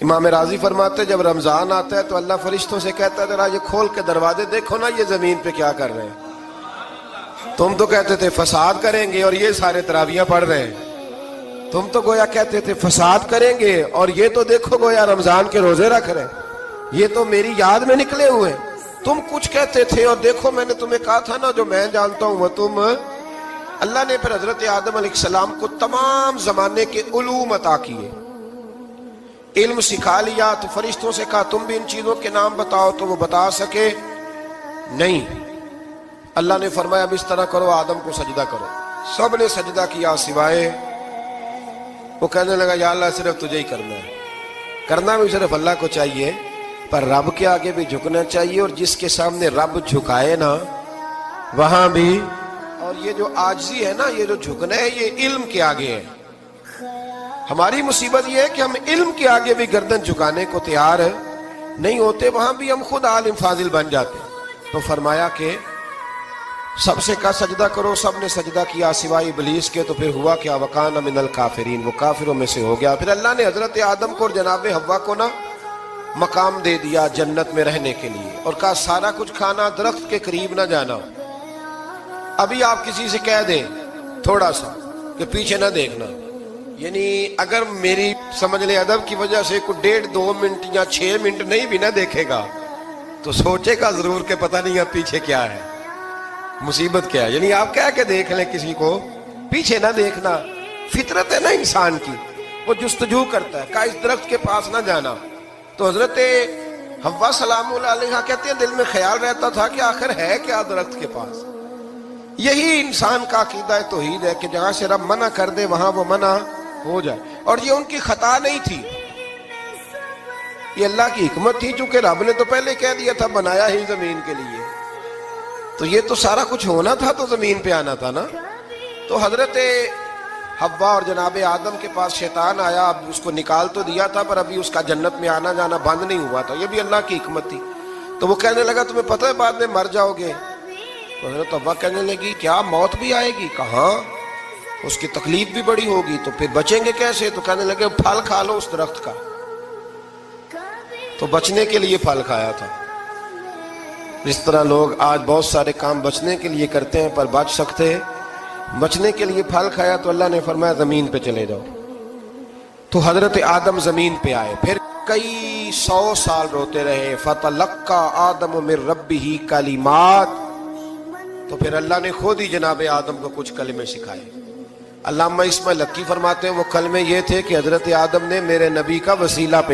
امام راضی فرماتے جب رمضان آتا ہے تو اللہ فرشتوں سے کہتا ہے ذرا یہ کھول کے دروازے دیکھو نا یہ زمین پہ کیا کر رہے ہیں۔ تم تو کہتے تھے فساد کریں گے اور یہ سارے تراویحاں پڑھ رہے ہیں۔ تم تو گویا کہتے تھے فساد کریں گے اور یہ تو دیکھو گویا رمضان کے روزے رکھ رہے ہیں، یہ تو میری یاد میں نکلے ہوئے۔ تم کچھ کہتے تھے اور دیکھو میں نے تمہیں کہا تھا نا جو میں جانتا ہوں وہ تم۔ اللہ نے پھر حضرت آدم علیہ السلام کو تمام زمانے کے علوم عطا کیے، علم سکھا لیا۔ تو فرشتوں سے کہا تم بھی ان چیزوں کے نام بتاؤ، تو وہ بتا سکے نہیں۔ اللہ نے فرمایا اب اس طرح کرو، آدم کو سجدہ کرو۔ سب نے سجدہ کیا سوائے وہ کہنے لگا یا اللہ صرف تجھے ہی کرنا ہے۔ کرنا بھی صرف اللہ کو چاہیے، پر رب کے آگے بھی جھکنا چاہیے، اور جس کے سامنے رب جھکائے نا وہاں بھی۔ اور یہ جو عاجزی ہے نا، یہ جو جھکنا ہے، یہ علم کے آگے ہے۔ ہماری مصیبت یہ ہے کہ ہم علم کے آگے بھی گردن جھکانے کو تیار نہیں ہوتے، وہاں بھی ہم خود عالم فاضل بن جاتے۔ تو فرمایا کہ سب سے کہا سجدہ کرو، سب نے سجدہ کیا سوائے ابلیس کے۔ تو پھر ہوا کیا وَكَانَ مِنَ الْكَافِرِينَ، وہ کافروں میں سے ہو گیا۔ پھر اللہ نے حضرت آدم کو اور جناب حوا کو نا مقام دے دیا جنت میں رہنے کے لیے، اور کہا سارا کچھ کھانا، درخت کے قریب نہ جانا۔ ابھی آپ کسی سے کہہ دیں تھوڑا سا کہ پیچھے نہ دیکھنا، یعنی اگر میری سمجھ لے ادب کی وجہ سے کوئی 1.5-2 منٹ یا 6 منٹ نہیں بھی نہ دیکھے گا تو سوچے گا ضرور کہ پتہ نہیں اب پیچھے کیا ہے، مصیبت کیا ہے۔ یعنی آپ کہہ کے دیکھ لیں کسی کو، پیچھے نہ دیکھنا فطرت ہے نا انسان کی، وہ جستجو کرتا ہے، کہا اس درخت کے پاس نہ جانا۔ تو حضرت حوا سلام اللہ علیہ کہتے ہیں دل میں خیال رہتا تھا کہ آخر ہے کیا درخت کے پاس۔ یہی انسان کا عقیدہ توحید ہے کہ جہاں سے رب منع کر دے وہاں وہ منع ہو جائے، اور یہ ان کی خطا نہیں تھی، یہ اللہ کی حکمت تھی، چونکہ رب نے تو پہلے کہہ دیا تھا بنایا ہی زمین کے لیے، تو یہ تو سارا کچھ ہونا تھا تو زمین پہ آنا تھا نا۔ تو حضرت حوا اور جناب آدم کے پاس شیطان آیا، اب اس کو نکال تو دیا تھا پر ابھی اس کا جنت میں آنا جانا بند نہیں ہوا تھا، یہ بھی اللہ کی حکمت تھی۔ تو وہ کہنے لگا تمہیں پتہ ہے بعد میں مر جاؤ گے؟ تو حضرت حوا کہنے لگی کیا موت بھی آئے گی؟ کہاں، اس کی تکلیف بھی بڑی ہوگی، تو پھر بچیں گے کیسے؟ تو کہنے لگے پھل کھا لو اس درخت کا۔ تو بچنے کے لیے پھل کھایا تھا۔ اس طرح لوگ آج بہت سارے کام بچنے کے لیے کرتے ہیں پر بچ سکتے، بچنے کے لیے پھل کھایا تو اللہ نے فرمایا زمین پہ چلے جاؤ۔ تو حضرت آدم زمین پہ آئے، پھر کئی 100 سال روتے رہے۔ فَتَلَقَّى آدَمُ مِن رَبِّهِ کَلِمَاتٍ، تو پھر اللہ نے خود ہی جناب آدم کو کچھ کلمے سکھائے۔ علامہ اسماعیل لکی فرماتے ہیں وہ کلمے یہ تھے کہ حضرت آدم نے میرے نبی کا وسیلہ پیش